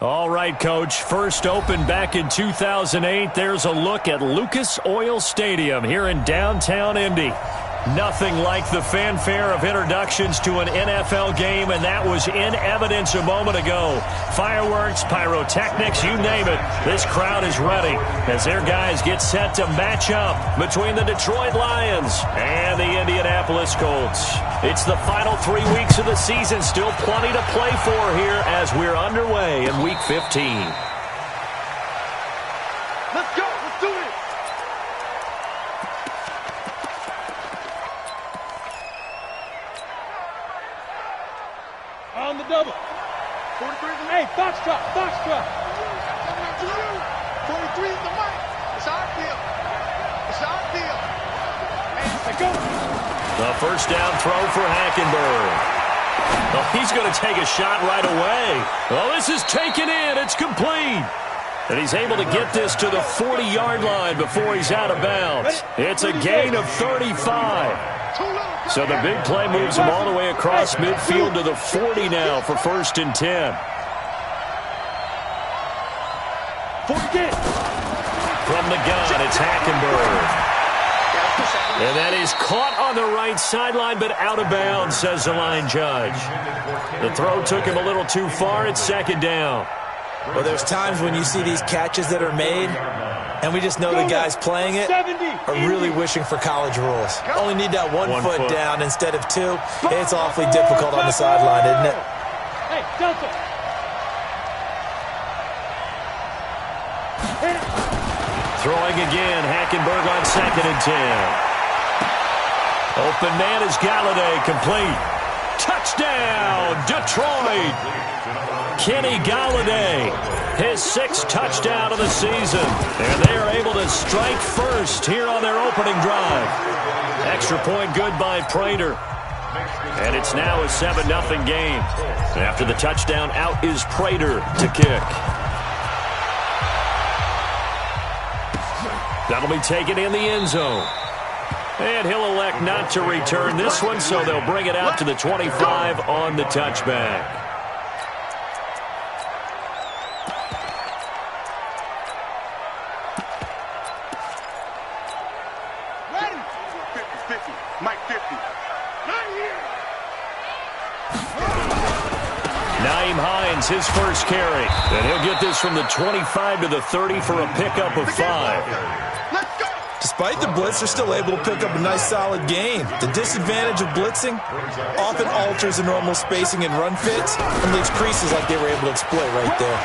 All right, Coach. First opened back in 2008. There's a look at Lucas Oil Stadium here in downtown Indy. Nothing like the fanfare of introductions to an NFL game, and that was in evidence a moment ago. Fireworks, pyrotechnics, you name it. This crowd is ready as their guys get set to match up between the Detroit Lions and the Indianapolis Colts. It's the final 3 weeks of the season. Still plenty to play for here as we're underway in Week 15. Let's go. Let's do it. On the double. 43 is the main. Foxtrot. Foxtrot. 43 is the mic. It's our deal. It's our deal. And go. The first down throw for Hackenberg. Oh, he's going to take a shot right away. Oh, this is taken in. It's complete. And he's able to get this to the 40-yard line before he's out of bounds. It's a gain of 35. So the big play moves him all the way across midfield to the 40 now for 1st and 10. From the gun, it's Hackenberg. And that is caught on the right sideline, but out of bounds, says the line judge. The throw took him a little too far. It's 2nd down. Well, there's times when you see these catches that are made, and we just know the guys playing it are really wishing for college rules. Only need that one foot down instead of 2. It's awfully difficult on the sideline, isn't it? Hey, Delta. Throwing again, Hackenberg on 2nd and 10. Open man is Galladay, complete. Touchdown, Detroit! Kenny Galladay, his 6th touchdown of the season. And they are able to strike first here on their opening drive. Extra point good by Prater. And it's now a 7-0 game. After the touchdown, out is Prater to kick. That'll be taken in the end zone. And he'll elect not to return this one, so they'll bring it out to the 25 on the touchback. Ready? 50, Mike 50. Not here. Nyheim Hines, his first carry. And he'll get this from the 25 to the 30 for a pickup of 5. Despite the blitz, they're still able to pick up a nice, solid gain. The disadvantage of blitzing often alters the normal spacing and run fits and leaves creases like they were able to exploit right there.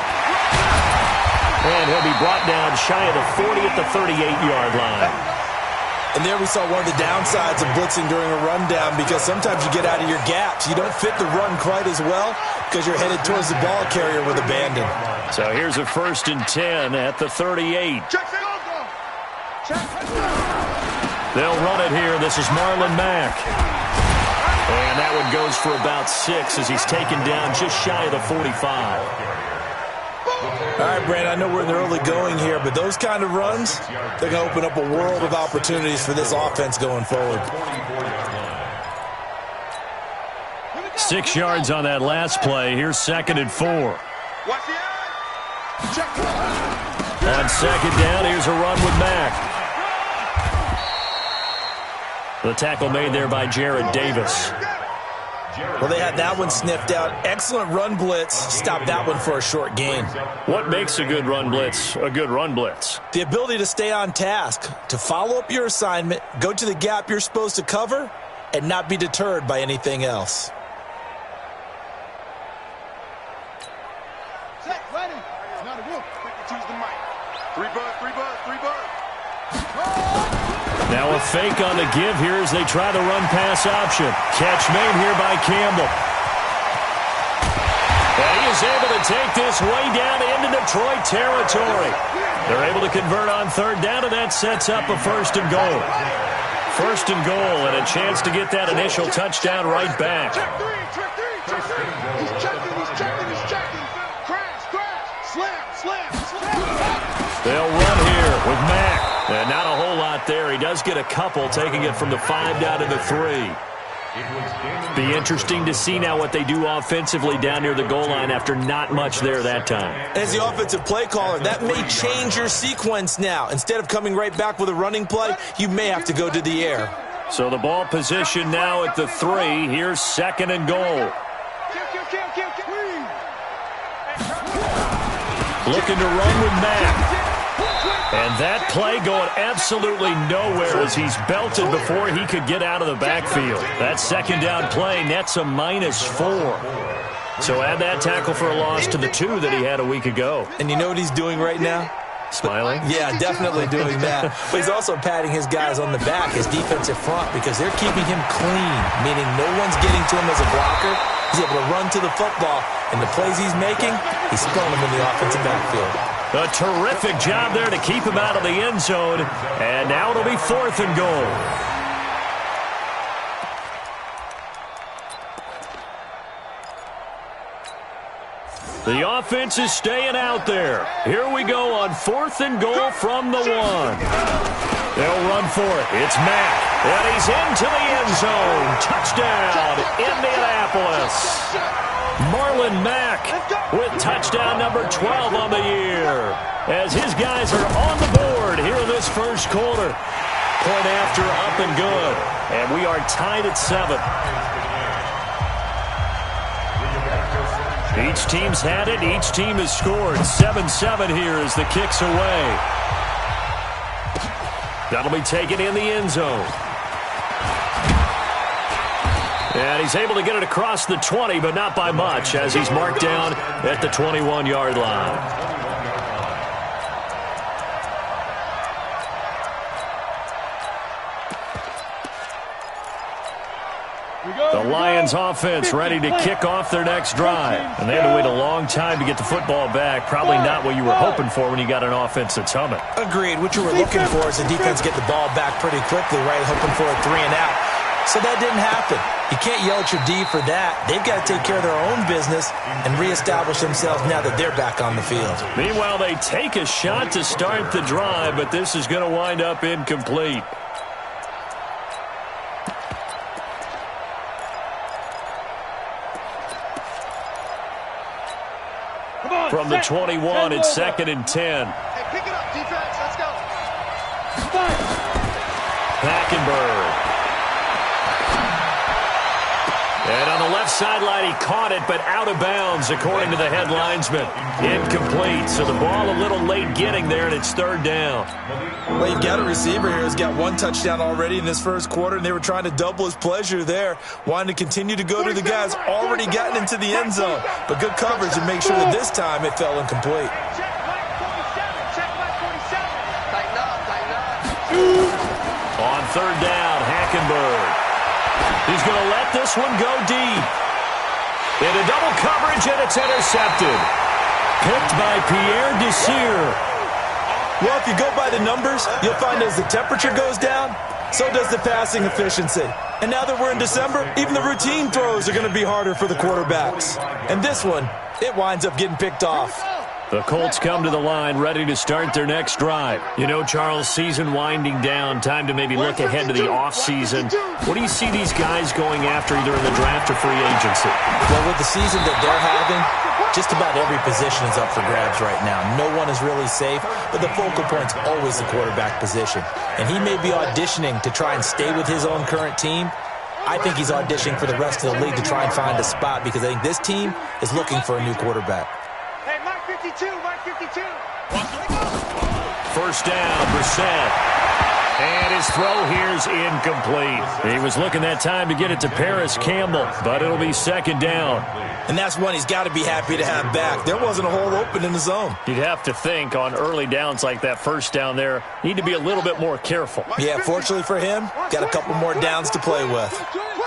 And he'll be brought down shy of the 40 at the 38-yard line. And there we saw one of the downsides of blitzing during a rundown, because sometimes you get out of your gaps. You don't fit the run quite as well because you're headed towards the ball carrier with abandon. So here's a 1st and 10 at the 38. They'll run it here. This is Marlon Mack. And that one goes for about 6 as he's taken down just shy of the 45. All right, Brandon, I know we're in the early going here, but those kind of runs, they're going to open up a world of opportunities for this offense going forward. 6 yards on that last play. Here's 2nd and 4. On 2nd down, here's a run with Mack. The tackle made there by Jared Davis. Well, they had that one sniffed out. Excellent run blitz. Stopped that one for a short gain. What makes a good run blitz a good run blitz? The ability to stay on task, to follow up your assignment, go to the gap you're supposed to cover, and not be deterred by anything else. Set, ready. Not a whoop. Choose the mic. 3 buzz, 3 buzz, 3 buzz. Now a fake on the give here as they try the run-pass option. Catch made here by Campbell. And he is able to take this way down into Detroit territory. They're able to convert on 3rd down, and that sets up a 1st and goal. 1st and goal, and a chance to get that initial touchdown right back. Check 3, check 3, check 3. He's checking, he's checking, he's checking. Crash, crash, slam, slam, slam. They'll run here with Mack. And not a whole lot there. He does get a couple, taking it from the 5 down to the 3. Be interesting to see now what they do offensively down near the goal line after not much there that time. As the offensive play caller, that may change your sequence now. Instead of coming right back with a running play, you may have to go to the air. So the ball position now at the 3. Here's 2nd and goal. Looking to run with Mack. And that play going absolutely nowhere as he's belted before he could get out of the backfield. That 2nd down play nets a -4. So add that tackle for a loss to the 2 that he had a week ago. And you know what he's doing right now? Smiling? Yeah, definitely doing that. But he's also patting his guys on the back, his defensive front, because they're keeping him clean, meaning no one's getting to him as a blocker. He's able to run to the football, and the plays he's making, he's throwing them in the offensive backfield. A terrific job there to keep him out of the end zone. And now it'll be 4th and goal. The offense is staying out there. Here we go on 4th and goal from the 1. They'll run for it. It's Mack. And he's into the end zone. Touchdown, Indianapolis. Marlon Mack with touchdown number 12 on the year. As his guys are on the board here in this first quarter. Point after up and good. And we are tied at 7. Each team's had it. Each team has scored. 7-7 here as the kick's away. That'll be taken in the end zone. And he's able to get it across the 20, but not by much, as he's marked down at the 21-yard line. The Lions offense ready to kick off their next drive. And they had to wait a long time to get the football back. Probably not what you were hoping for when you got an offense that's humming. Agreed. What you were looking for is the defense get the ball back pretty quickly, right? Hoping for a 3 and out. So that didn't happen. You can't yell at your D for that. They've got to take care of their own business and reestablish themselves now that they're back on the field. Meanwhile, they take a shot to start the drive, but this is going to wind up incomplete. From the 21, it's 2nd and 10. Hey, pick it up, defense. Let's go. Hackenberg. And on the left sideline, he caught it, but out of bounds, according to the head linesman. Incomplete, so the ball a little late getting there, and it's 3rd down. Well, you've got a receiver here who's got 1 touchdown already in this first quarter, and they were trying to double his pleasure there, wanting to continue to go to the guys already gotten into the end zone. But good coverage to make sure that this time it fell incomplete. On 3rd down, Hackenberg. He's going to let this one go deep. Into double coverage, and it's intercepted. Picked by Pierre Desir. Well, if you go by the numbers, you'll find as the temperature goes down, so does the passing efficiency. And now that we're in December, even the routine throws are going to be harder for the quarterbacks. And this one, it winds up getting picked off. The Colts come to the line ready to start their next drive. You know, Charles, season winding down, time to maybe look ahead to the offseason. What do you see these guys going after either in the draft or free agency? Well, with the season that they're having, just about every position is up for grabs right now. No one is really safe, but the focal point's always the quarterback position. And he may be auditioning to try and stay with his own current team. I think he's auditioning for the rest of the league to try and find a spot because I think this team is looking for a new quarterback. Hey, Mike 52, Mike 52. First down, Brissett. And his throw here's incomplete. He was looking that time to get it to Paris Campbell, but it'll be 2nd down. And that's one he's got to be happy to have back. There wasn't a hole open in the zone. You'd have to think on early downs like that first down there, need to be a little bit more careful. Yeah, fortunately for him, got a couple more downs to play with.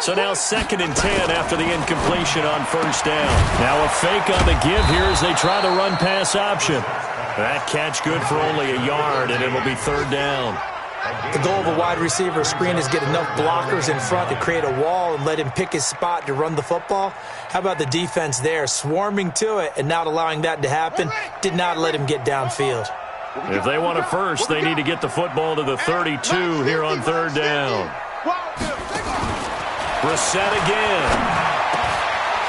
So now 2nd and 10 after the incompletion on first down. Now a fake on the give here as they try the run-pass option. That catch good for only a yard, and it'll be 3rd down. The goal of a wide receiver screen is get enough blockers in front to create a wall and let him pick his spot to run the football. How about the defense there, swarming to it and not allowing that to happen? Did not let him get downfield. If they want a first, they need to get the football to the 32 here on 3rd down. Brissett again.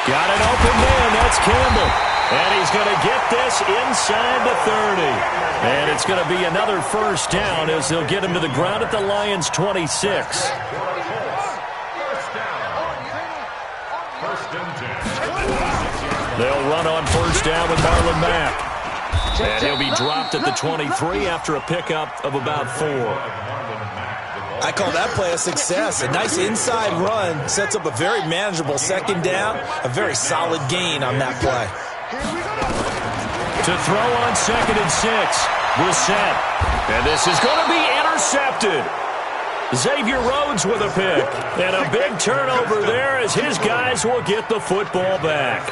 Got an open man. That's Campbell. And he's going to get this inside the 30. And it's going to be another first down as they'll get him to the ground at the Lions' 26. They'll run on first down with Marlon Mack. And he'll be dropped at the 23 after a pickup of about 4. I call that play a success. A nice inside run sets up a very manageable second down, a very solid gain on that play. To throw on 2nd and 6, Brissett. And this is going to be intercepted. Xavier Rhodes with a pick. And a big turnover there as his guys will get the football back.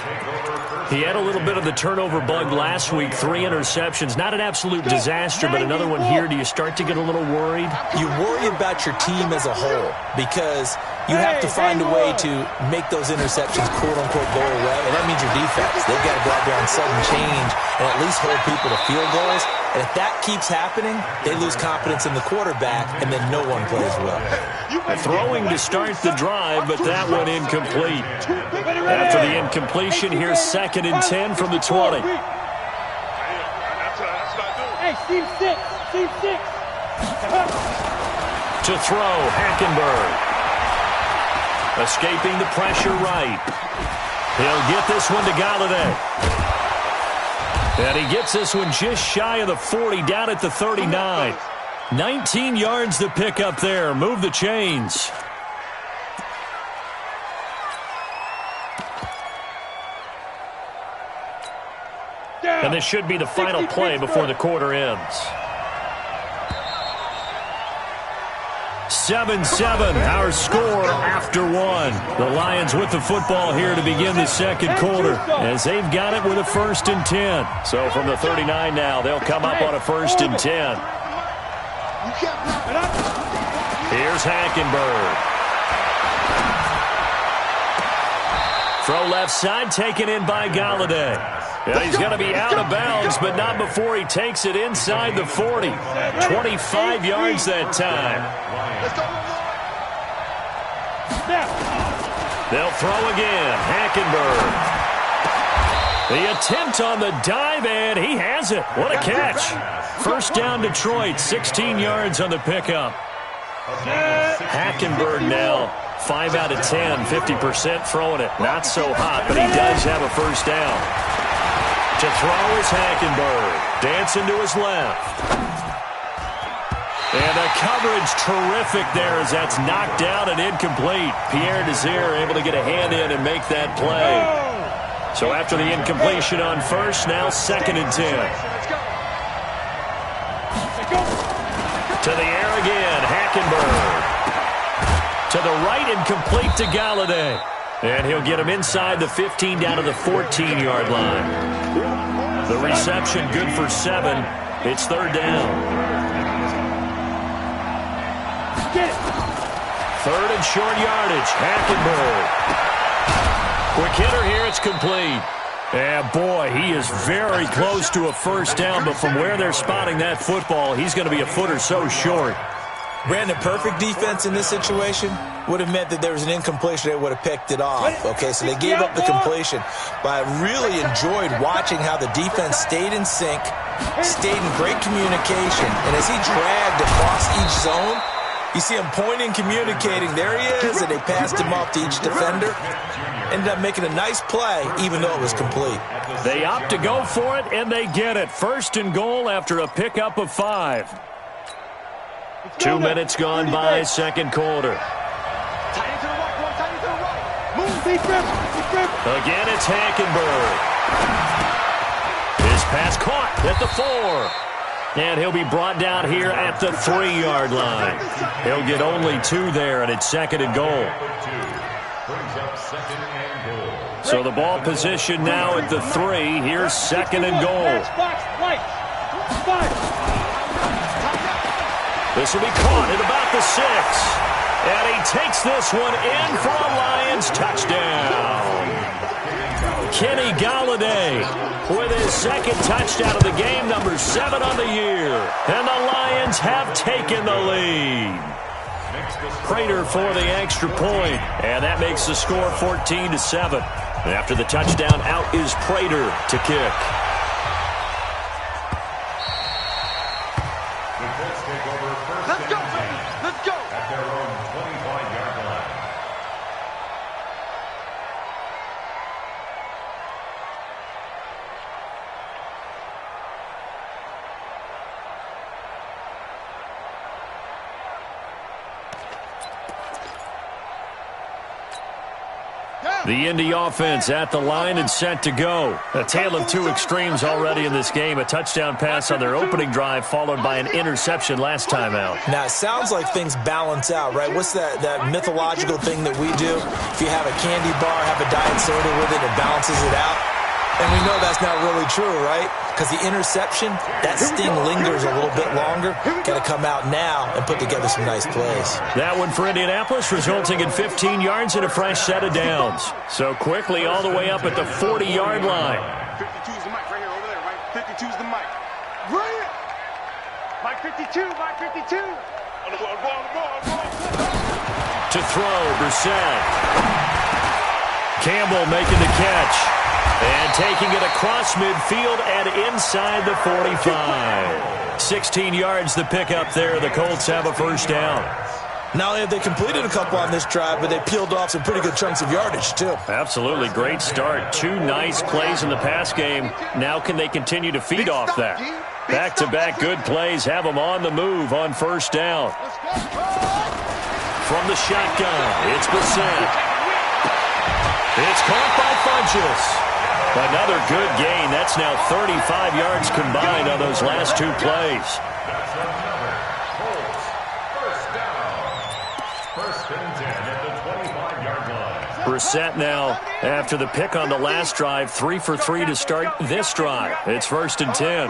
He had a little bit of the turnover bug last week, 3 interceptions. Not an absolute disaster, but another one here. Do you start to get a little worried? You worry about your team as a whole because you have to find a way to make those interceptions, quote-unquote, go away, and that means your defense. They've got to go out there on sudden change and at least hold people to field goals. And if that keeps happening, they lose confidence in the quarterback, and then no one plays well. Throwing to start the drive, but that one incomplete. After the incompletion, here's 2nd and 10 from the 20. Hey, Steve 6. To throw, Hackenberg. Escaping the pressure right. He'll get this one to Galladay. And he gets this one just shy of the 40, down at the 39. 19 yards to pick up there. Move the chains. And this should be the final play before the quarter ends. 7-7, our score after 1. The Lions with the football here to begin the second quarter as they've got it with a 1st and 10. So from the 39 now, they'll come up on a 1st and 10. Here's Hackenberg. Throw left side, taken in by Galladay. And he's going to be out of bounds, but not before he takes it inside the 40. 25 yards that time. They'll throw again. Hackenberg. The attempt on the dive, and he has it. What a catch. First down, Detroit. 16 yards on the pickup. Hackenberg now 5 out of 10, 50% throwing it. Not so hot, but he does have a first down. To throw is Hackenberg. Dancing to his left. And the coverage terrific there as that's knocked out and incomplete. Pierre Desir able to get a hand in and make that play. So after the incompletion on first, now 2nd and 10. To the air again, Hackenberg. To the right and complete to Galladay. And he'll get him inside the 15 down to the 14-yard line. The reception good for 7. It's 3rd down. 3rd and short yardage. Hackenberg. Quick hitter here. It's complete. And boy, he is very close to a first down, but from where they're spotting that football, he's going to be a foot or so short. Brandon, perfect defense in this situation would have meant that there was an incompletion. They would have picked it off. Okay, so they gave up the completion. But I really enjoyed watching how the defense stayed in sync, stayed in great communication. And as he dragged across each zone, you see him pointing, communicating. There he is, and they passed him off to each defender. Ended up making a nice play, even though it was complete. They opt to go for it, and they get it. 1st and goal after a pickup of 5. 2 minutes gone by, second quarter. Again, it's Hackenberg. His pass caught at the 4. And he'll be brought down here at the 3-yard line. He'll get only 2 there, and it's 2nd and goal. So the ball position now at the 3. Here's 2nd and goal. This will be caught at about the 6. And he takes this one in for a Lions touchdown. Kenny Galladay with his 2nd touchdown of the game, number 7 on the year. And the Lions have taken the lead. Prater for the extra point, and that makes the score 14-7. After the touchdown, out is Prater to kick. Let's go, baby. Let's go. At their own 25-yard line. The Indy offense at the line and set to go. A tale of two extremes already in this game. A touchdown pass on their opening drive followed by an interception last time out. Now, it sounds like things balance out, right? What's that mythological thing that we do? If you have a candy bar, have a diet soda with it, it balances it out. And we know that's not really true, right? Because the interception, that sting lingers a little bit longer. Got to come out now and put together some nice plays. That one for Indianapolis, resulting in 15 yards and a fresh set of downs. So quickly all the way up at the 40-yard line. 52's the mic right here, over there, right? 52's the mic. Right here. Mic 52, mic 52. On the ball. To throw, Brissett. Campbell making the catch. And taking it across midfield and inside the 45. 16 yards the pickup there. The Colts have a first down. Not only have they completed a couple on this drive, but they peeled off some pretty good chunks of yardage, too. Absolutely. Great start. Two nice plays in the pass game. Now can they continue to feed off that? Back-to-back good plays have them on the move on first down. From the shotgun, it's Brissett. It's caught by Funchess. Another good gain. That's now 35 yards combined on those last two plays. First and 10 at the 25-yard line. Brissett now, after the pick on the last drive, 3 for 3 to start this drive. It's first and 10.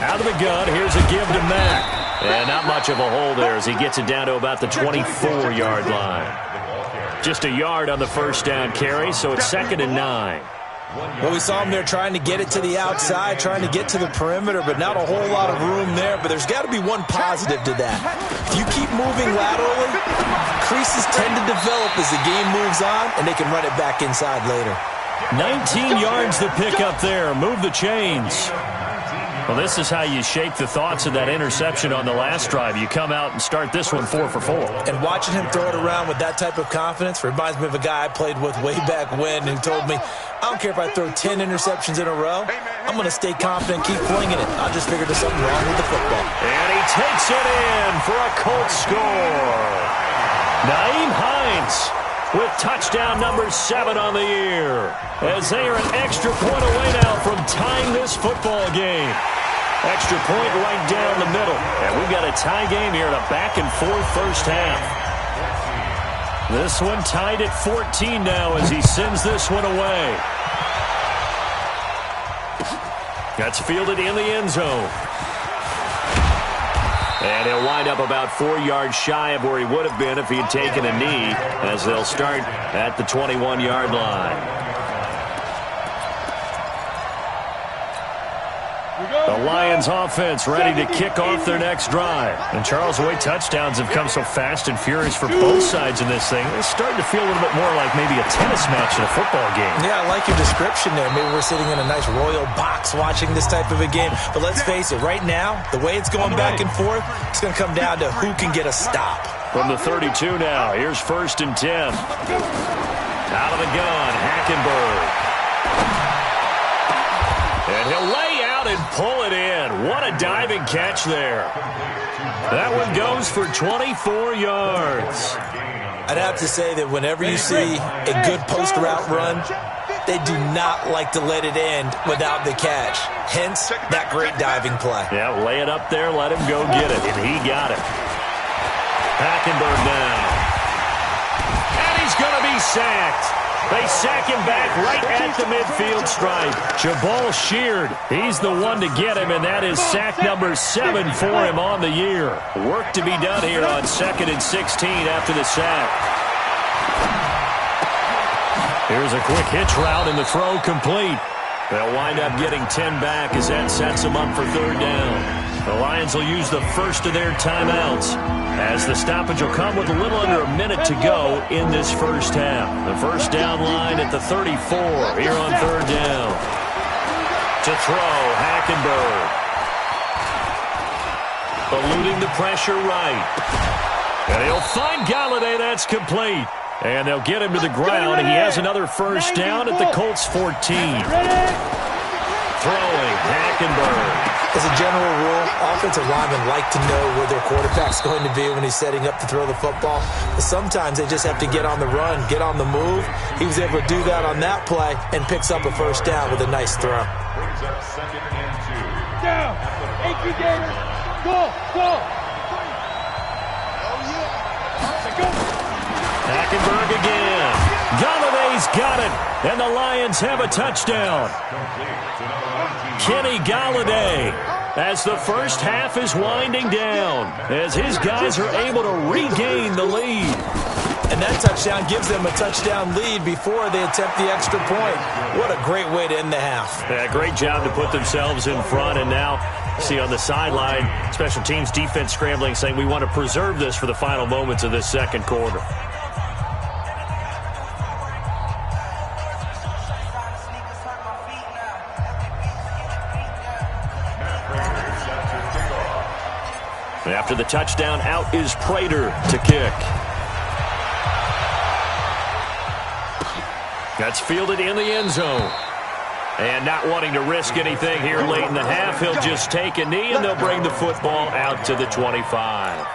Out of the gun, here's a give to Mack. And not much of a hole there as he gets it down to about the 24-yard line. Just a yard on the first down carry, so it's second and 9. Well, we saw him there trying to get it to the outside, trying to get to the perimeter, but not a whole lot of room there. But there's got to be one positive to that. If you keep moving laterally, creases tend to develop as the game moves on, and they can run it back inside later. 19 yards to pick up there. Move the chains. Well, this is how you shake the thoughts of that interception on the last drive. You come out and start this one 4 for 4. And watching him throw it around with that type of confidence reminds me of a guy I played with way back when who told me, I don't care if I throw 10 interceptions in a row. I'm going to stay confident, keep flinging it. I just figured there's something wrong with the football. And he takes it in for a Colts score. Nyheim Hines with touchdown number 7 on the year, as they are an extra point away now from tying this football game. Extra point right down the middle. And we've got a tie game here in a back-and-forth first half. This one tied at 14 now as he sends this one away. That's fielded in the end zone. And he'll wind up about 4 yards shy of where he would have been if he had taken a knee, as they'll start at the 21-yard line. The Lions offense ready to kick off their next drive. And Charles, the way touchdowns have come so fast and furious for both sides in this thing, it's starting to feel a little bit more like maybe a tennis match in a football game. Yeah, I like your description there. Maybe we're sitting in a nice royal box watching this type of a game. But let's face it, right now, the way it's going back and forth, it's going to come down to who can get a stop. From the 32 now, here's first and 10. Out of the gun, Hackenberg. And he'll lay out and pull it in. What a diving catch there. That one goes for 24 yards. I'd have to say that whenever you see a good post route run, they do not like to let it end without the catch. Hence, that great diving play. Yeah, lay it up there, let him go get it, and he got it. Hackenberg now. And he's going to be sacked. They sack him back right at the midfield stripe. Jabal Sheard, he's the one to get him, and that is sack number 7 for him on the year. Work to be done here on 2nd and 16 after the sack. Here's a quick hitch route, and the throw complete. They'll wind up getting 10 back as that sets them up for 3rd down. The Lions will use the first of their timeouts, as the stoppage will come with a little under a minute to go in this first half. The first down line at the 34 here on third down. To throw, Hackenberg. Eluding the pressure right. And he'll find Galladay. That's complete. And they'll get him to the ground. He has another first down at the Colts 14. Throwing, Hackenberg. As a general rule, offensive linemen like to know where their quarterback's going to be when he's setting up to throw the football. But sometimes they just have to get on the run, get on the move. He was able to do that on that play and picks up a first down with a nice throw. Brings up second and 2. Down. Anchor Gators. Go. Oh, yeah. Hackenberg again. Galladay's got it. And the Lions have a touchdown. Kenny Galladay, as the first half is winding down, as his guys are able to regain the lead. And that touchdown gives them a touchdown lead before they attempt the extra point. What a great way to end the half. Yeah, great job to put themselves in front. And now, see on the sideline, special teams defense scrambling, saying we want to preserve this for the final moments of this second quarter. After the touchdown, out is Prater to kick. That's fielded in the end zone. And not wanting to risk anything here late in the half, he'll just take a knee and they'll bring the football out to the 25.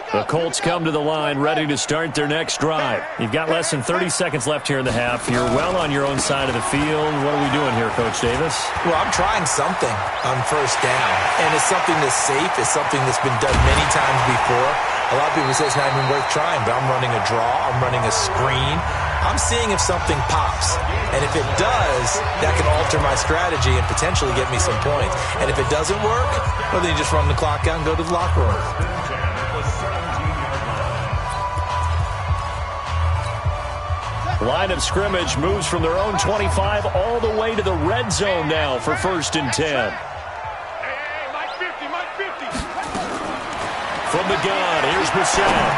The Colts come to the line ready to start their next drive. You've got less than 30 seconds left here in the half. You're well on your own side of the field. What are we doing here, Coach Davis? Well, I'm trying something on first down. And it's something that's safe. It's something that's been done many times before. A lot of people say it's not even worth trying, but I'm running a draw. I'm running a screen. I'm seeing if something pops. And if it does, that can alter my strategy and potentially get me some points. And if it doesn't work, well, then you just run the clock out and go to the locker room. Line of scrimmage moves from their own 25 all the way to the red zone now for 1st and 10. Hey, Mike 50, Mike 50. From the gun, here's Brissett.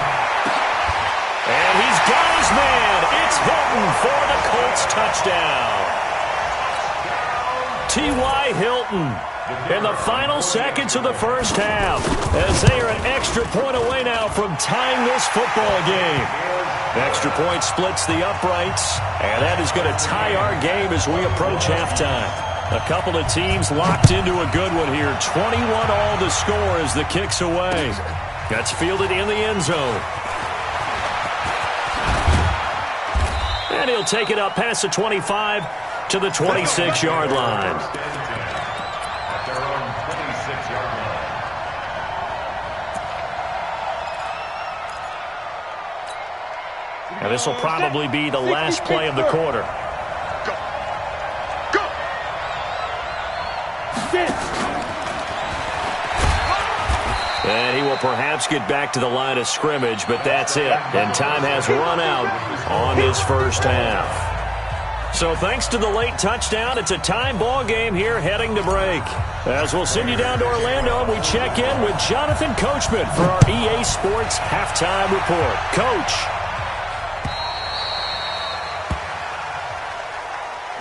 And he's got his man. It's Hilton for the Colts touchdown. T.Y. Hilton in the final seconds of the first half, as they are an extra point away now from tying this football game. Extra point splits the uprights, and that is going to tie our game as we approach halftime. A couple of teams locked into a good one here. 21 all to score as the kick's away. That's fielded in the end zone. And he'll take it up past the 25 to the 26-yard line. And this will probably be the last play of the quarter. Go. Go. And he will perhaps get back to the line of scrimmage, but that's it. And time has run out on this first half. So thanks to the late touchdown, it's a tie ball game here heading to break. As we'll send you down to Orlando, and we check in with Jonathan Coachman for our EA Sports Halftime Report. Coach.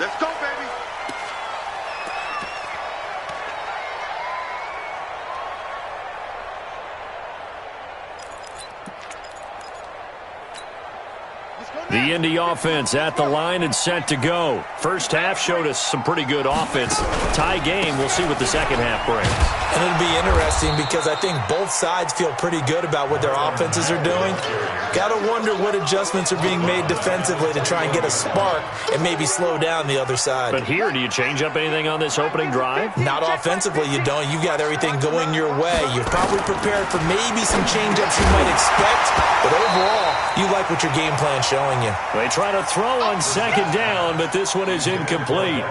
Let's go, baby. The Indy offense at the line and set to go. First half showed us some pretty good offense. Tie game, we'll see what the second half brings. And it'll be interesting because I think both sides feel pretty good about what their offenses are doing. Got to wonder what adjustments are being made defensively to try and get a spark and maybe slow down the other side. But here, do you change up anything on this opening drive? Not offensively, you don't. You got everything going your way. You've probably prepared for maybe some change-ups you might expect, but overall, you like what your game plan's showing you. They try to throw on second down, but this one is incomplete.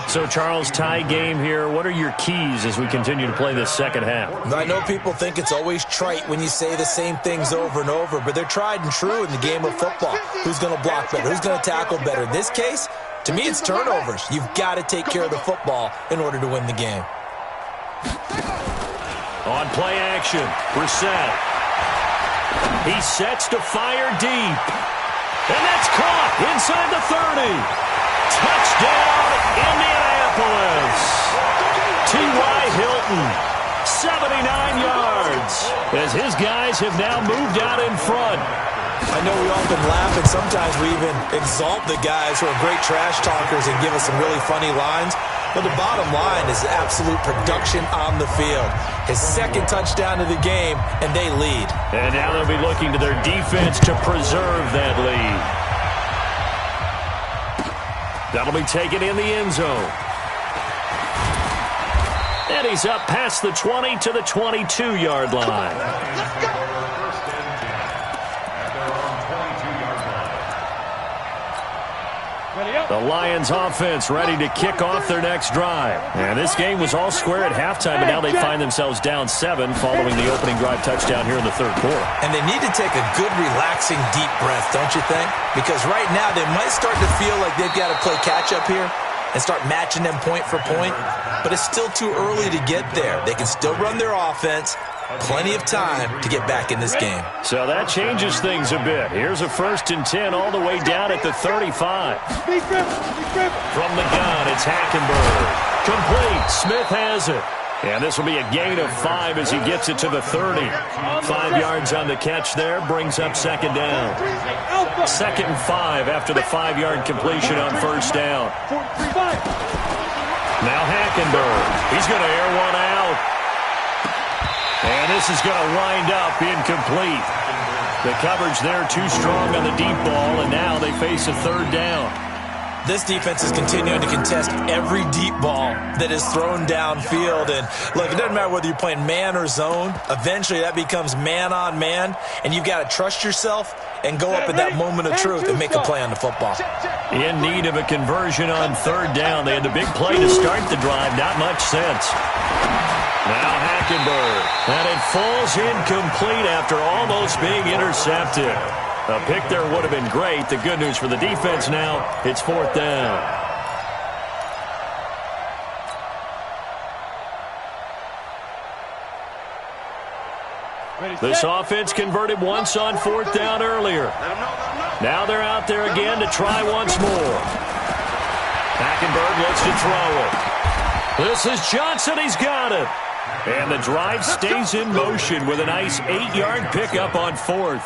So, Charles, tie game here. What are your keys as we continue to play this second half? I know people think it's always trite when you say the same things over and over, but they're tried and true in the game of football. Who's going to block better? Who's going to tackle better? In this case, to me, it's turnovers. You've got to take care of the football in order to win the game. On play action, Brissett. He sets to fire deep. And that's caught inside the 30. Touchdown, Indianapolis. T.Y. Hilton, 79 yards, as his guys have now moved out in front. I know we often laugh, and sometimes we even exalt the guys who are great trash talkers and give us some really funny lines. But the bottom line is absolute production on the field. His second touchdown of the game, and they lead. And now they'll be looking to their defense to preserve that lead. That'll be taken in the end zone. And he's up past the 20 to the 22-yard line. Let's go. The Lions offense ready to kick off their next drive. And this game was all square at halftime, but now they find themselves down 7 following the opening drive touchdown here in the third quarter. And they need to take a good, relaxing, deep breath, don't you think? Because right now they might start to feel like they've got to play catch-up here and start matching them point for point. But it's still too early to get there. They can still run their offense. Plenty of time to get back in this game. So that changes things a bit. Here's a 1st and 10 all the way down at the 35. From the gun, it's Hackenberg. Complete. Smith has it. And this will be a gain of 5 as he gets it to the 30. 5 yards on the catch there, brings up second down. 2nd and 5 after the 5-yard completion on first down. Now Hackenberg. He's going to air one out. And this is going to wind up incomplete. The coverage there too strong on the deep ball, and now they face a 3rd down. This defense is continuing to contest every deep ball that is thrown downfield. And look, it doesn't matter whether you're playing man or zone. Eventually that becomes man on man, and you've got to trust yourself and go up at that moment of truth and make a play on the football. In need of a conversion on 3rd down. They had the big play to start the drive. Not much sense. Now Hackenberg. And it falls incomplete after almost being intercepted. A pick there would have been great. The good news for the defense now, it's 4th down. This offense converted once on 4th down earlier. Now they're out there again to try once more. Hackenberg looks to throw it. This is Johnson. He's got it. And the drive stays in motion with a nice 8-yard pickup on 4th.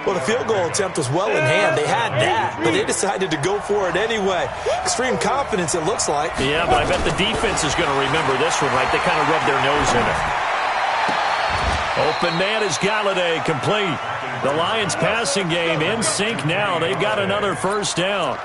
Well, the field goal attempt was well in hand. They had that, but they decided to go for it anyway. Extreme confidence, it looks like. Yeah, but I bet the defense is going to remember this one, right? They kind of rubbed their nose in it. Open man is Galladay, complete. The Lions passing game in sync now. They've got another 1st down.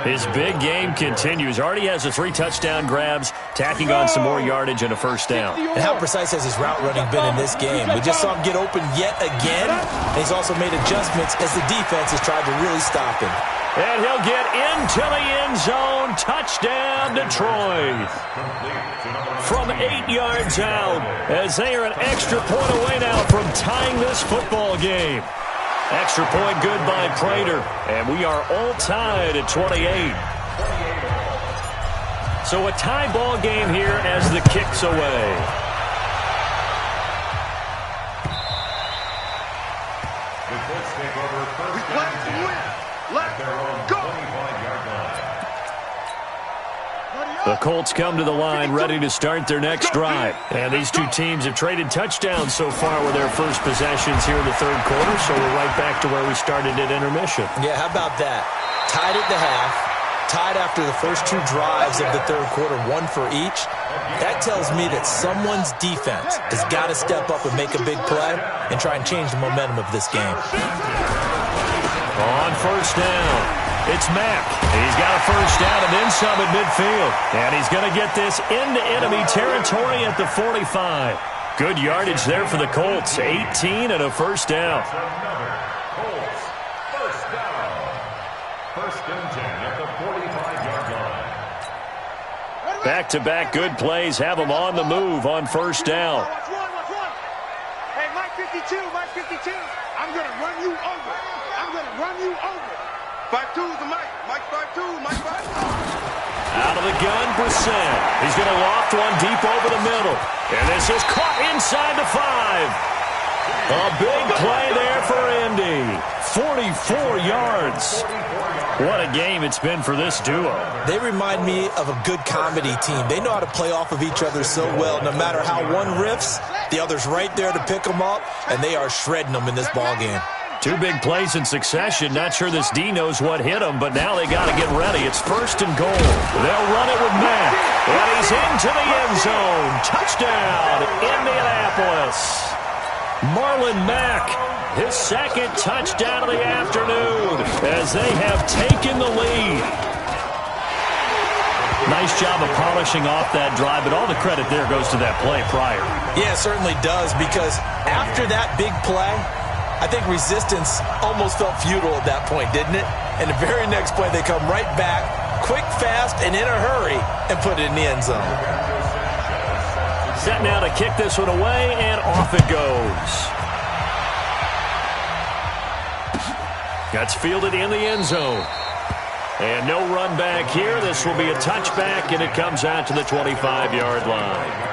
His big game continues. Already has the 3 touchdown grabs, tacking on some more yardage and a 1st down. And how precise has his route running been in this game? We just saw him get open yet again, and he's also made adjustments as the defense has tried to really stop him. And he'll get into the end zone. Touchdown, Detroit. From 8 yards out, as they are an extra point away now from tying this football game. Extra point good by Prater, and we are all tied at 28. So a tie ball game here as the kick's away. The Colts come to the line ready to start their next drive. And these two teams have traded touchdowns so far with their first possessions here in the third quarter, so we're right back to where we started at intermission. Yeah, how about that? Tied at the half, tied after the first 2 drives of the third quarter, 1 for each. That tells me that someone's defense has got to step up and make a big play and try and change the momentum of this game. On first down, it's Mack. He's got a first down and then some at midfield. And he's going to get this into enemy territory at the 45. Good yardage there for the Colts. 18 and a first down. Colts, first down. 1st and 10 at the 45-yard line. Back-to-back good plays have them on the move on first down. Hey, Mike 52, Mike 52. I'm going to run you over. I'm going to run you over. 5-2 is the Mike. Mike 5-2, Mike 5-2. Out of the gun, Brissett. He's going to loft one deep over the middle. And this is caught inside the 5. A big play there for Indy. 44 yards. What a game it's been for this duo. They remind me of a good comedy team. They know how to play off of each other so well. No matter how one riffs, the other's right there to pick them up, and they are shredding them in this ballgame. Two big plays in succession. Not sure this D knows what hit him, but now they got to get ready. It's first and goal. They'll run it with Mack. And he's into the end zone. Touchdown, Indianapolis. Marlon Mack, his second touchdown of the afternoon as they have taken the lead. Nice job of polishing off that drive, but all the credit there goes to that play prior. Yeah, it certainly does, because after that big play, I think resistance almost felt futile at that point, didn't it? And the very next play, they come right back, quick, fast, and in a hurry, and put it in the end zone. Set now to kick this one away, and off it goes. That's fielded in the end zone. And no run back here. This will be a touchback, and it comes out to the 25-yard line.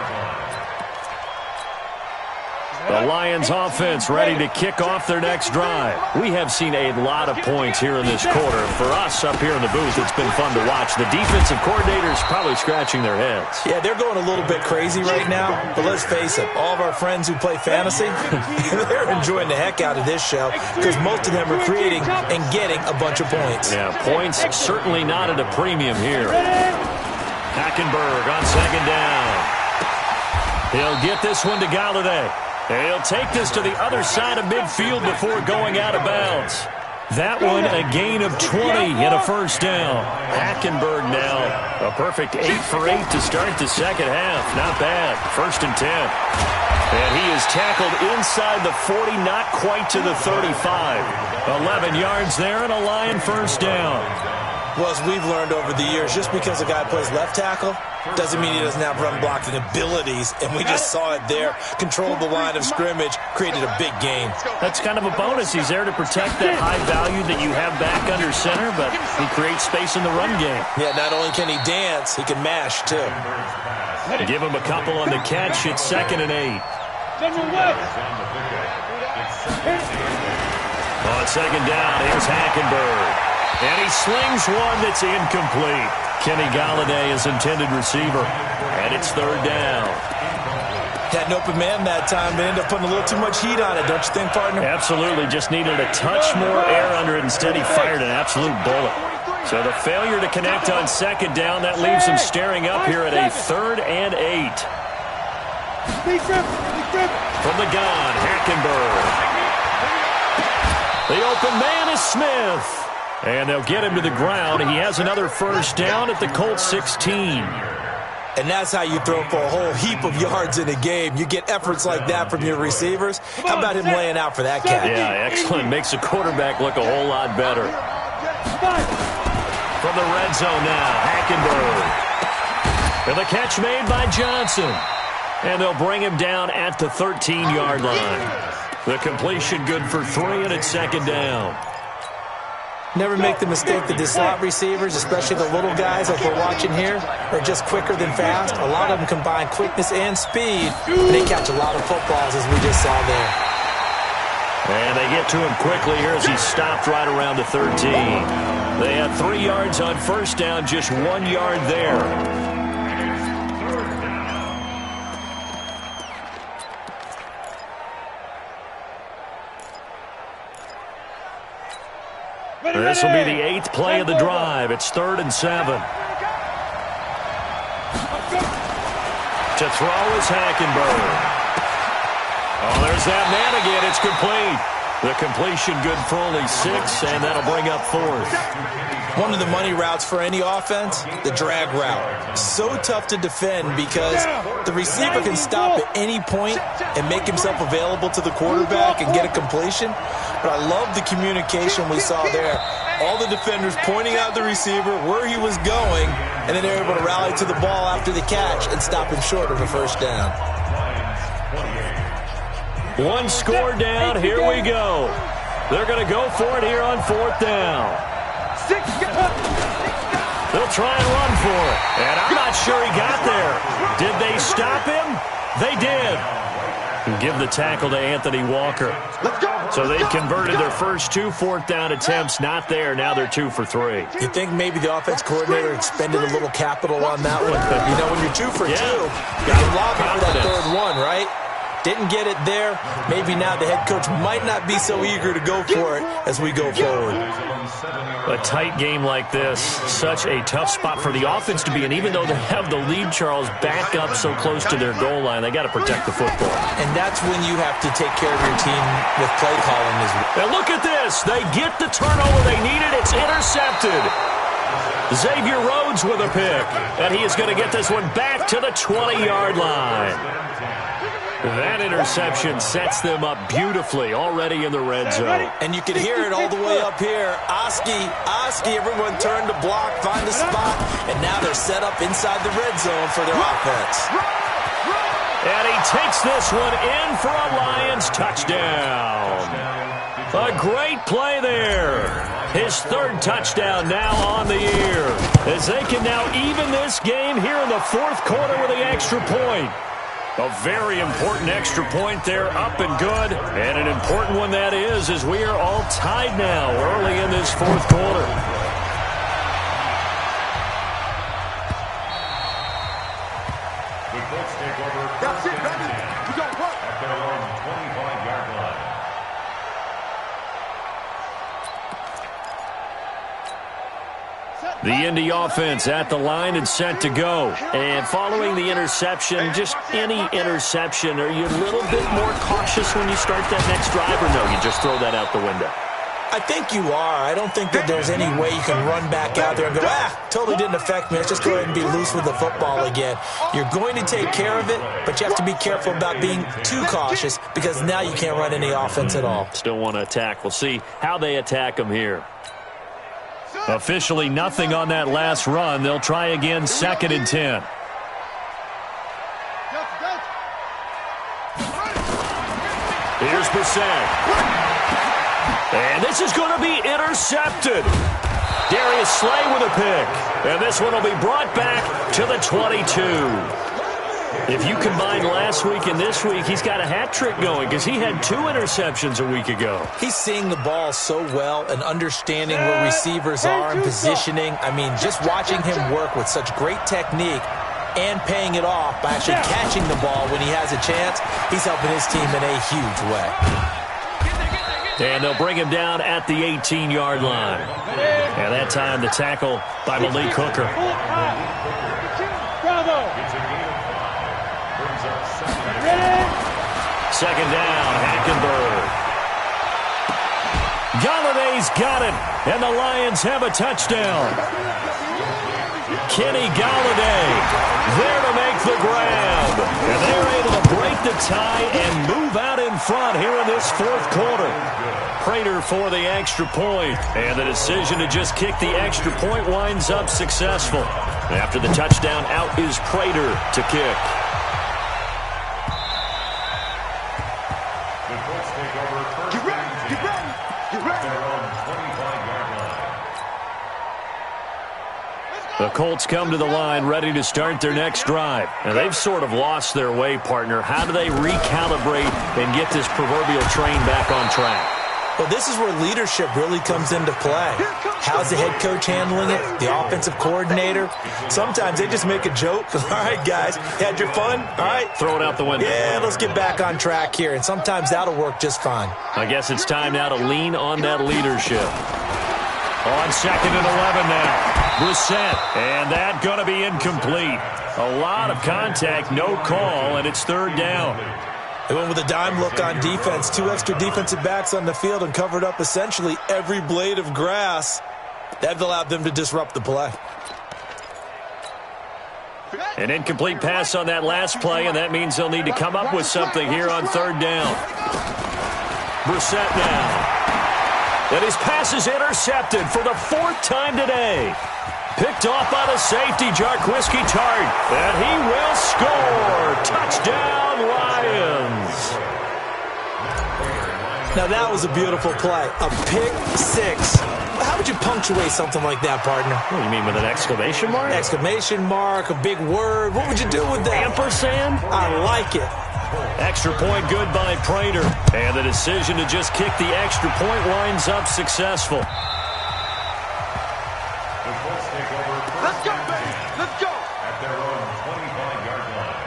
The Lions offense ready to kick off their next drive. We have seen a lot of points here in this quarter. For us up here in the booth, it's been fun to watch. The defensive coordinators probably scratching their heads. Yeah, they're going a little bit crazy right now. But let's face it, all of our friends who play fantasy, they're enjoying the heck out of this show because most of them are creating and getting a bunch of points. Yeah, points certainly not at a premium here. Hackenberg on second down. He'll get this one to Galladay. He'll take this to the other side of midfield before going out of bounds. That one a gain of 20 and a first down. Hackenberg now a perfect 8 for 8 to start the second half. Not bad. First and 10. And he is tackled inside the 40, not quite to the 35. 11 yards there and a Lion first down. Well, as we've learned over the years, just because a guy plays left tackle doesn't mean he doesn't have run-blocking abilities, and we just saw it there. Controlled the line of scrimmage, created a big gain. That's kind of a bonus. He's there to protect that high value that you have back under center, but he creates space in the run game. Yeah, not only can he dance, he can mash, too. Give him a couple on the catch. It's second and 8. On second down, here's Hackenberg. And he slings one that's incomplete. Kenny Galladay is intended receiver. And it's third down. Had an open man that time, but ended up putting a little too much heat on it, don't you think, partner? Absolutely. Just needed a touch more air under it. Instead, he fired an absolute bullet. So the failure to connect on second down, that leaves him staring up here at a third and 8. From the gun, Hackenberg. The open man is Smith. And they'll get him to the ground. He has another first down at the Colts 16. And that's how you throw for a whole heap of yards in a game. You get efforts like that from your receivers. How about him laying out for that catch? Yeah, excellent. Makes the quarterback look a whole lot better. From the red zone now, Hackenberg. And the catch made by Johnson. And they'll bring him down at the 13-yard line. The completion good for 3, and it's second down. Never make the mistake that the slot receivers, especially the little guys like we're watching here, are just quicker than fast. A lot of them combine quickness and speed, and they catch a lot of footballs, as we just saw there. And they get to him quickly here as he stopped right around the 13. They had 3 yards on first down, just 1 yard there. This will be the 8th play of the drive. It's 3rd and 7. To throw is Hackenberg. Oh, there's that man again. It's complete. The completion good for only 6, and that'll bring up 4th. One of the money routes for any offense, the drag route. So tough to defend because the receiver can stop at any point and make himself available to the quarterback and get a completion. But I love the communication we saw there. All the defenders pointing out the receiver, where he was going, and then they're able to rally to the ball after the catch and stop him short of a first down. One score down. Here we go. They're going to go for it here on 4th down. They'll try and run for it. And I'm not sure he got there. Did they stop him? They did. Give the tackle to Anthony Walker. So they've converted their first 2 4th down attempts. Not there. Now they're 2 for 3. You think maybe the offense coordinator expended a little capital on that one? You know, when you're 2 for 2, you can lobby for that third one, right? Didn't get it there. Maybe now the head coach might not be so eager to go for it as we go forward. A tight game like this, such a tough spot for the offense to be in. Even though they have the lead, Charles, back up so close to their goal line, they got to protect the football. And that's when you have to take care of your team with play calling as well. And look at this. They get the turnover they needed. It's intercepted. Xavier Rhodes with a pick. And he is going to get this one back to the 20-yard line. That interception sets them up beautifully already in the red zone. And you can hear it all the way up here. Oski, everyone turned to block, find a spot, and now they're set up inside the red zone for their offense. And he takes this one in for a Lions touchdown. A great play there. His 3rd touchdown now on the year. As they can now even this game here in the 4th quarter with the extra point. A very important extra point there, up and good. And an important one that is, as we are all tied now early in this 4th quarter. The Colts take over first and 10 at their own 25-yard line. The Indy offense at the line and set to go. And following the interception, just any interception, are you a little bit more cautious when you start that next drive, or no, you just throw that out the window? I think you are. I don't think that there's any way you can run back out there and go, totally didn't affect me. Let's just go ahead and be loose with the football again. You're going to take care of it, but you have to be careful about being too cautious because now you can't run any offense at all. Still want to attack. We'll see how they attack them here. Officially nothing on that last run. They'll try again, 2nd and 10. Here's Brissett. And this is going to be intercepted. Darius Slay with a pick. And this one will be brought back to the 22. If you combine last week and this week, he's got a hat trick going because he had 2 interceptions a week ago. He's seeing the ball so well and understanding where receivers are and positioning. I mean, just watching him work with such great technique and paying it off by actually catching the ball when he has a chance, he's helping his team in a huge way. And they'll bring him down at the 18-yard line. And that time the tackle by Malik Hooker. Second down, Hackenberg. Galladay's got it, and the Lions have a touchdown. Kenny Galladay there to make the grab. And they're able to break the tie and move out in front here in this 4th quarter. Prater for the extra point, and the decision to just kick the extra point winds up successful. After the touchdown, out is Prater to kick. The Colts take over first and 10 at their own 25-yard line. The Colts come to the line ready to start their next drive. And they've sort of lost their way, partner. How do they recalibrate and get this proverbial train back on track? Well, this is where leadership really comes into play. How's the head coach handling it? The offensive coordinator? Sometimes they just make a joke. All right, guys, had your fun? All right. Throw it out the window. Yeah, let's get back on track here. And sometimes that'll work just fine. I guess it's time now to lean on that leadership. On 2nd and 11 now. Brissett, and that going to be incomplete. A lot of contact, no call, and it's 3rd down. They went with a dime look on defense. 2 extra defensive backs on the field and covered up essentially every blade of grass. That allowed them to disrupt the play. An incomplete pass on that last play, and that means they'll need to come up with something here on third down. Brissett now. And his pass is intercepted for the 4th time today. Picked off by the safety, Jarquiski Tart. And he will score. Touchdown, Lions. Now, that was a beautiful play. A pick six. How would you punctuate something like that, partner? What do you mean, with an exclamation mark? Exclamation mark, a big word. What would you do with that? Ampersand? I like it. Extra point good by Prater. And the decision to just kick the extra point winds up successful. Let's go, baby. Let's go. At their own 25-yard line.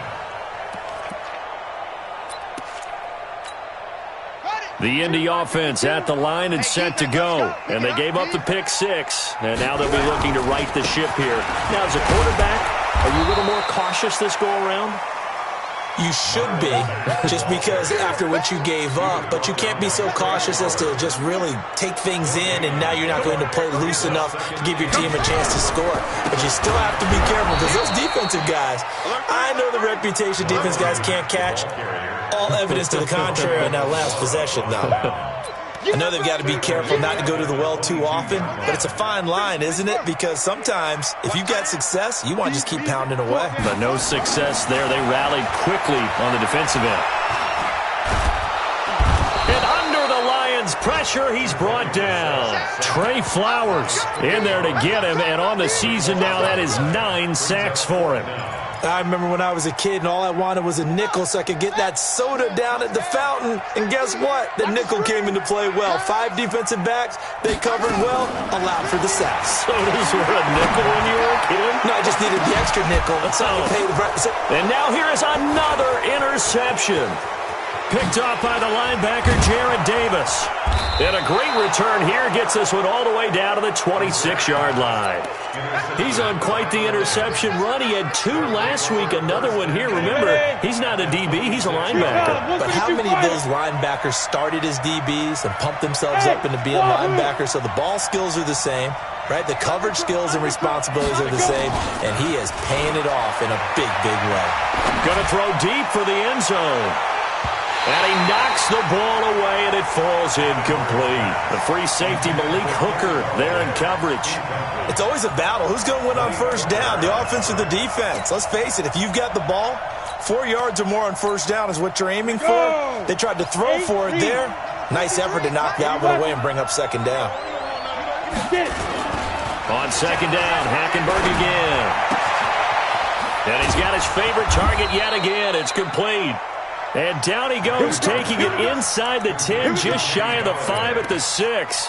The Indy offense at the line and set to go. And they gave up the pick six. And now they'll be looking to right the ship here. Now, as a quarterback, are you a little more cautious this go around? You should be, just because after what you gave up. But you can't be so cautious as to just really take things in, and now you're not going to play loose enough to give your team a chance to score. But you still have to be careful, because those defensive guys, I know the reputation defense guys can't catch. All evidence to the contrary on that last possession, though. I know they've got to be careful not to go to the well too often, but it's a fine line, isn't it? Because sometimes, if you've got success, you want to just keep pounding away. But no success there. They rallied quickly on the defensive end. And under the Lions' pressure, he's brought down. Trey Flowers in there to get him, and on the season now, that is 9 sacks for him. I remember when I was a kid and all I wanted was a nickel so I could get that soda down at the fountain. And guess what? The nickel came into play well. 5 defensive backs, they covered well, allowed for the sacks. Sodas were a nickel when you were a kid? No, I just needed the extra nickel. That's how you pay the price. And now here is another interception. Picked off by the linebacker, Jared Davis. And a great return here gets this one all the way down to the 26-yard line. He's on quite the interception run. He had 2 last week, another one here. Remember, he's not a DB, he's a linebacker. But how many of those linebackers started as DBs and pumped themselves up into being linebackers? So the ball skills are the same, right? The coverage skills and responsibilities are the same, and he is paying it off in a big, big way. Going to throw deep for the end zone. And he knocks the ball away, and it falls incomplete. The free safety, Malik Hooker, there in coverage. It's always a battle. Who's going to win on first down, the offense or the defense? Let's face it, if you've got the ball, 4 yards or more on first down is what you're aiming for. They tried to throw for it there. Nice effort to knock that one away and bring up second down. On second down, Hackenberg again. And he's got his favorite target yet again. It's complete. And down he goes, taking it inside the 10, just shy of the 5 at the 6.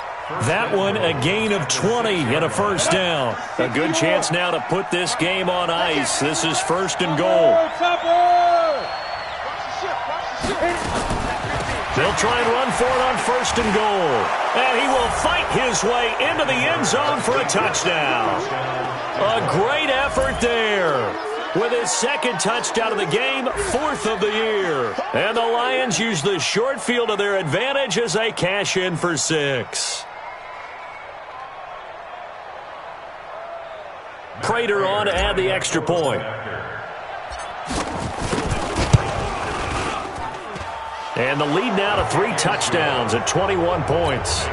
That one a gain of 20 and a first down. A good chance now to put this game on ice. This is first and goal. They'll try and run for it on first and goal. And he will fight his way into the end zone for a touchdown. A great effort there. With his second touchdown of the game, 4th of the year. And the Lions use the short field to their advantage as they cash in for 6. Prater on to add the extra point. And the lead now to 3 touchdowns at 21 points.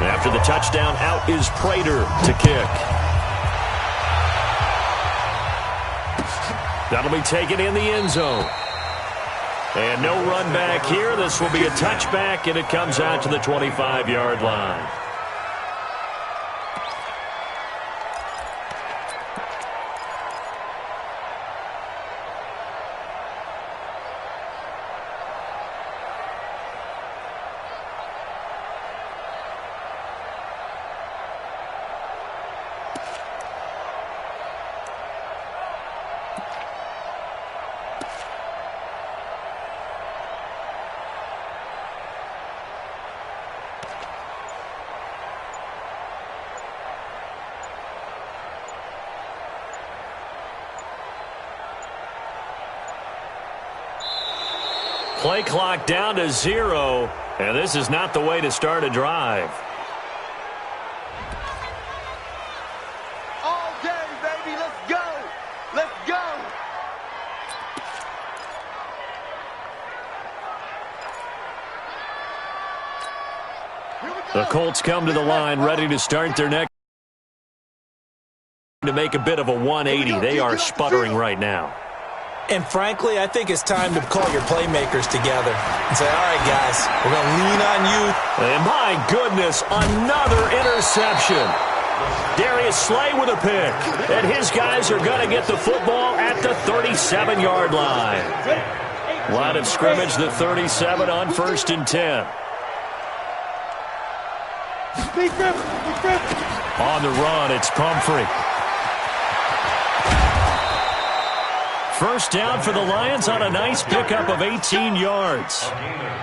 After the touchdown, out is Prater to kick. That'll be taken in the end zone. And no run back here. This will be a touchback, and it comes out to the 25-yard line. Play clock down to 0, and this is not the way to start a drive. All day, baby. Let's go. Let's go. The Colts come to the line ready to start their next. To make a bit of a 180. They are sputtering right now. And frankly, I think it's time to call your playmakers together and say, all right, guys, we're going to lean on you. And my goodness, another interception. Darius Slay with a pick. And his guys are going to get the football at the 37-yard line. Line of scrimmage, the 37 on 1st and 10. On the run, it's Pumphrey. First down for the Lions on a nice pickup of 18 yards.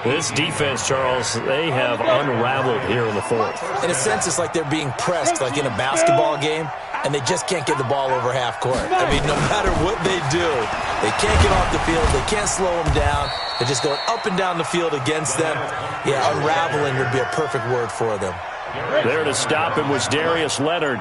This defense, Charles, they have unraveled here in the fourth. In a sense, it's like they're being pressed like in a basketball game, and they just can't get the ball over half court. I mean, no matter what they do, they can't get off the field. They can't slow them down. They're just going up and down the field against them. Yeah, unraveling would be a perfect word for them. There to stop him was Darius Leonard.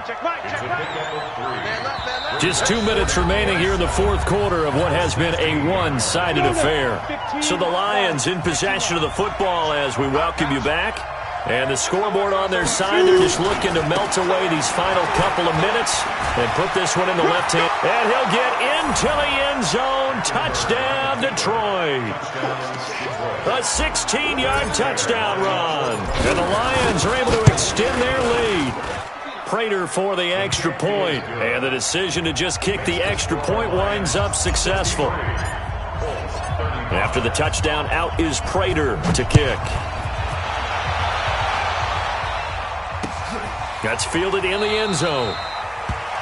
Just 2 minutes remaining here in the fourth quarter of what has been a one-sided affair. So the Lions in possession of the football as we welcome you back. And the scoreboard on their side, they're just looking to melt away these final couple of minutes and put this one in the left hand. And he'll get into the end zone. Touchdown, Detroit. A 16-yard touchdown run. And the Lions are able to extend their lead. Prater for the extra point. And the decision to just kick the extra point winds up successful. After the touchdown, out is Prater to kick. That's fielded in the end zone.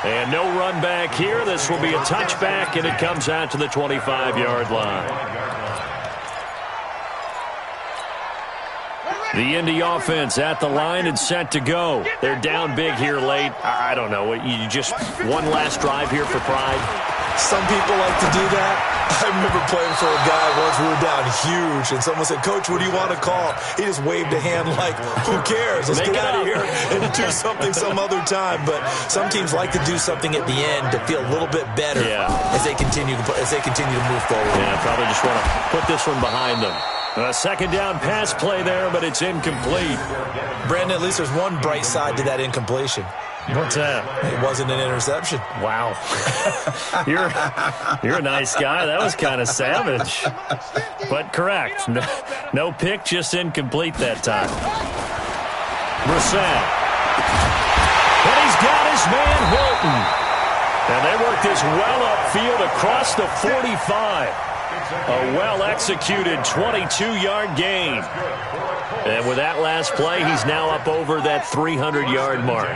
And no run back here. This will be a touchback, and it comes out to the 25-yard line. The Indy offense at the line and set to go. They're down big here late. I don't know. You just one last drive here for pride. Some people like to do that. I remember playing for a guy once. We were down huge, and someone said, Coach, what do you want to call? He just waved a hand like, who cares? Let's get out of here and do something some other time. But some teams like to do something at the end to feel a little bit better as they continue to move forward. Yeah, probably just want to put this one behind them. A second down pass play there, but it's incomplete. Brandon, at least there's one bright side to that incompletion. What's that? It wasn't an interception. Wow. You're a nice guy. That was kind of savage. But correct. No pick, just incomplete that time. Brissett. And he's got his man Hilton. And they work this well upfield across the 45. A well-executed 22-yard gain. And with that last play, he's now up over that 300-yard mark.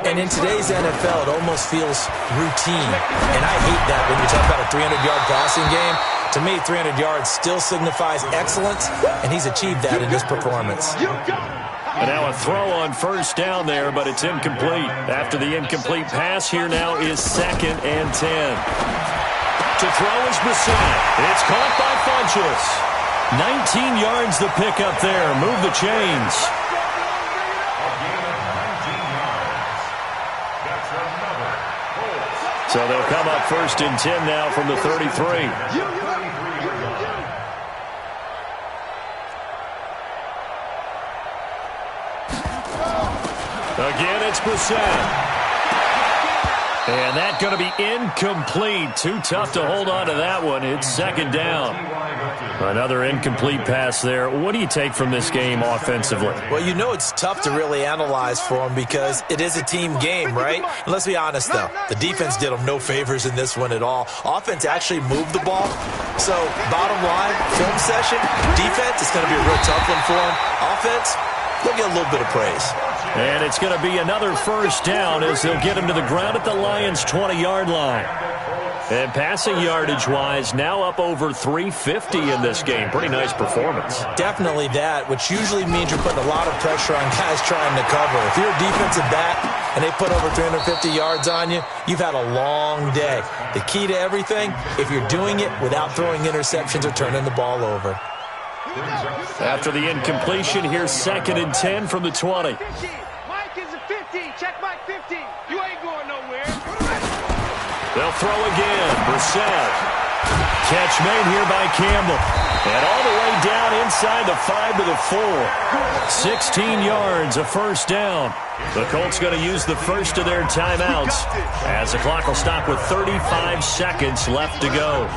And in today's NFL, it almost feels routine. And I hate that when you talk about a 300-yard passing game. To me, 300 yards still signifies excellence, and he's achieved that in his performance. And now a throw on first down there, but it's incomplete. After the incomplete pass, here now is 2nd and 10. To throw is Brissett. It's caught by Funchess. 19 yards the pickup there. Move the chains. So they'll come up 1st and 10 now from the 33. Again, it's Brissett. And that's going to be incomplete. Too tough to hold on to that one. It's 2nd down. Another incomplete pass there. What do you take from this game offensively? Well, you know it's tough to really analyze for them because it is a team game, right? And let's be honest, though. The defense did them no favors in this one at all. Offense actually moved the ball. So, bottom line, film session, defense, it's going to be a real tough one for them. Offense, they'll get a little bit of praise. And it's going to be another 1st down as they'll get him to the ground at the Lions' 20-yard line. And passing yardage-wise, now up over 350 in this game. Pretty nice performance. Definitely that, which usually means you're putting a lot of pressure on guys trying to cover. If you're a defensive back and they put over 350 yards on you, you've had a long day. The key to everything, if you're doing it without throwing interceptions or turning the ball over. After the incompletion, here's 2nd and 10 from the 20. Mike is a 50. Check Mike 50. You ain't going nowhere. They'll throw again. Brissett. Catch made here by Campbell. And all the way down inside the 5 to the 4. 16 yards, a first down. The Colts going to use the first of their timeouts as the clock will stop with 35 seconds left to go.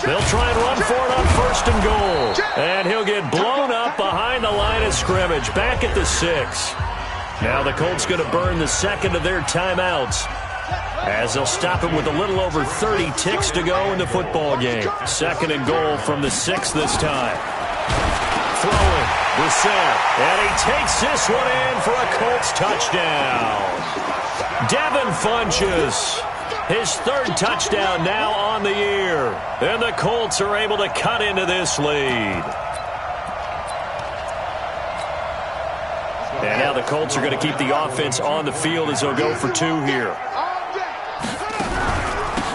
They'll try and run for it on 1st and goal. And he'll get blown up behind the line of scrimmage, back at the 6. Now the Colts going to burn the 2nd of their timeouts as they'll stop him with a little over 30 ticks to go in the football game. 2nd and goal from the 6 this time. Throwing, Brissett, and he takes this one in for a Colts touchdown. Devin Funchess, his 3rd touchdown now on the year. And the Colts are able to cut into this lead. And now the Colts are going to keep the offense on the field as they'll go for 2 here.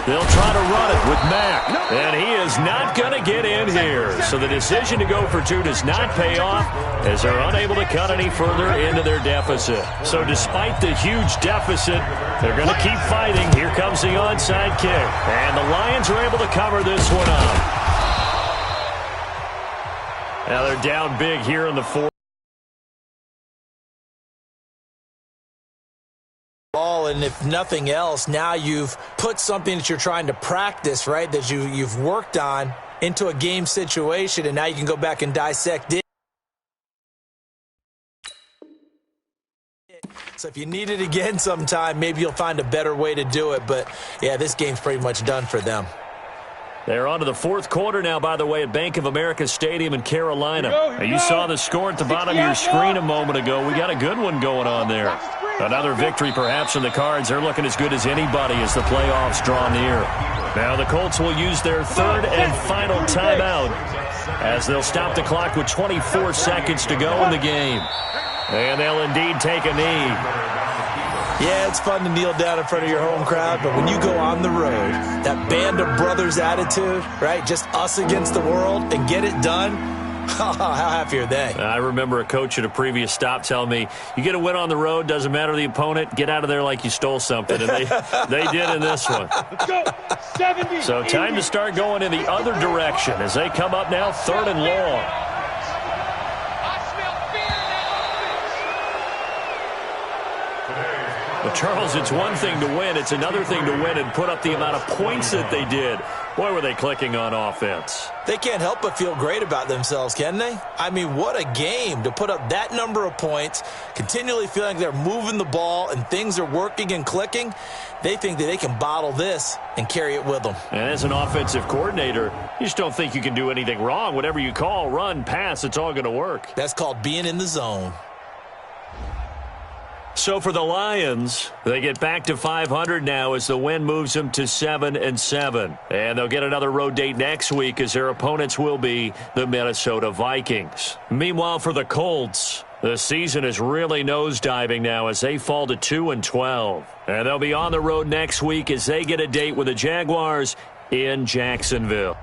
They'll try to run it with Mack, and he is not going to get in here. So the decision to go for 2 does not pay off as they're unable to cut any further into their deficit. So despite the huge deficit, they're going to keep fighting. Here comes the onside kick, and the Lions are able to cover this one up. Now they're down big here in the 4th. And if nothing else, now you've put something that you're trying to practice, right, that you've worked on into a game situation, and now you can go back and dissect it. So if you need it again sometime, maybe you'll find a better way to do it. But, yeah, this game's pretty much done for them. They're on to the 4th quarter now, by the way, at Bank of America Stadium in Carolina. You saw the score at the bottom of your screen a moment ago. We got a good one going on there. Another victory perhaps in the cards. They're looking as good as anybody as the playoffs draw near. Now the Colts will use their 3rd and final timeout as they'll stop the clock with 24 seconds to go in the game. And they'll indeed take a knee. Yeah, it's fun to kneel down in front of your home crowd, but when you go on the road, that band of brothers attitude, right, just us against the world, and get it done, how happy are they? I remember a coach at a previous stop telling me, you get a win on the road, doesn't matter the opponent, get out of there like you stole something. And they did in this one. Let's go. 70. So time to start going in the other direction as they come up now 3rd and long. But Charles, it's one thing to win. It's another thing to win and put up the amount of points that they did. Boy, were they clicking on offense. They can't help but feel great about themselves, can they? I mean, what a game to put up that number of points, continually feeling they're moving the ball and things are working and clicking. They think that they can bottle this and carry it with them. And as an offensive coordinator, you just don't think you can do anything wrong. Whatever you call, run, pass, it's all going to work. That's called being in the zone. So for the Lions, they get back to 500 now as the win moves them to 7-7. And they'll get another road date next week as their opponents will be the Minnesota Vikings. Meanwhile, for the Colts, the season is really nosediving now as they fall to 2-12. And they'll be on the road next week as they get a date with the Jaguars in Jacksonville.